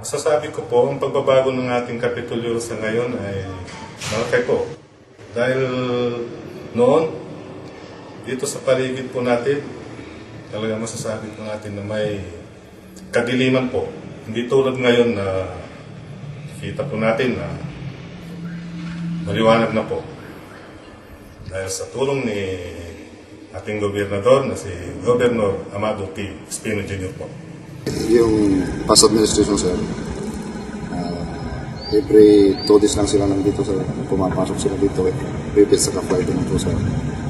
Masasabi ko po, ang pagbabago ng ating Kapitolyo sa ngayon ay malaki po. Dahil noon, dito sa paligid po natin, talaga masasabi po natin na may kadiliman po. Hindi tulad ngayon na kita po natin na maliwanag na po. Dahil sa tulong ni ating gobernador na si Governor Amado T. Espino Jr. po. Yung past administration, sir, every 2 days lang sila nandito, sir. Pumapasok sila dito, repeat sa ka-flight na po, sir.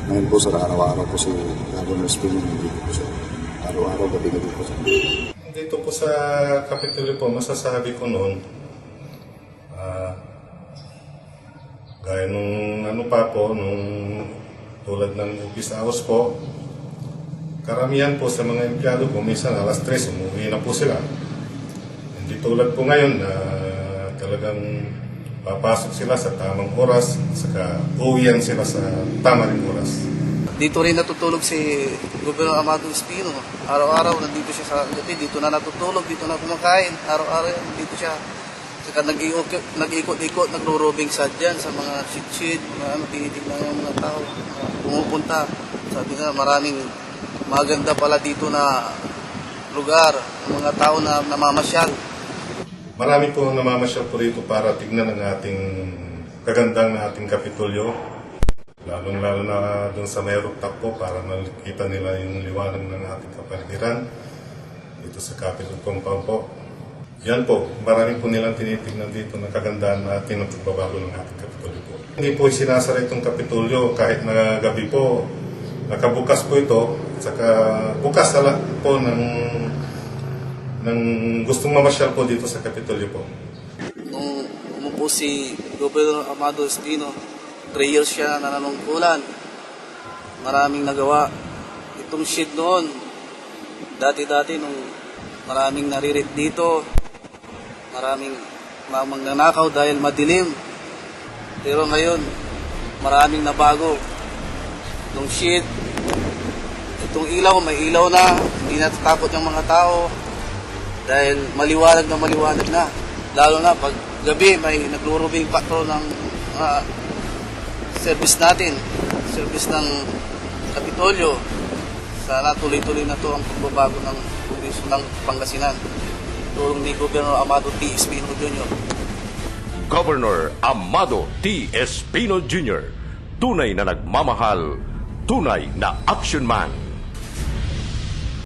Ngayon po, sir, araw-araw po si Governor Espino nandito po, sir. Araw-araw, gabi-gabi po, sir. Dito po sa Kapitolyo po, masasabi ko noon, gaya nung ano pa po, nung tulad ng office hours po, karamihan po sa mga empleyado po, minsan alas 3, umuwi na po sila. Hindi tulad po ngayon na talagang papasok sila sa tamang oras, saka uwian sila sa tamang oras. Dito rin natutulog si Gobernador Amado Espino. Araw-araw nandito siya sa gabi, dito na natutulog, dito na kumakain. Araw-araw dito siya. Saka nag-ikot-ikot, nagro-robing sa dyan sa mga shit-shit, tinitignan ng mga tao. Pumupunta. Sabi nga, maraming maganda pala dito na lugar, mga tao na namamasyal. Marami po namamasyal po rito para tignan ang ating kagandang na ating Kapitolyo. Lalong-lalo na doon sa may rooftop po para makita nila yung liwanag ng ating kapaligiran dito sa Capitol Compound po. Yan po, marami po nilang tinitignan dito ng kagandahan na ating pagbabago ng ating Kapitolyo po. Hindi po sinasara itong Kapitolyo kahit na gabi po. Nakabukas po ito, saka bukas sa lahat po ng gustong mamasyal po dito sa Kapitolyo po. Nung umupo si Gobernador Amado Espino, 3 years siya nananungkulan. Maraming nagawa. Itong shit noon, dati-dati nung maraming naririt dito, maraming magnanakaw dahil madilim. Pero ngayon, maraming nabago. Itong shit, itong ilaw, may ilaw na, hindi natatakot yung mga tao dahil maliwanag na. Lalo na pag gabi, may naglurubing patrol ng service natin, service ng Kapitolyo. Sana tuloy-tuloy na to ang pagbabago ng probinsya ng Pangasinan. Tulong ni Governor Amado T. Espino Jr. Governor Amado T. Espino Jr. Tunay na nagmamahal, tunay na action man.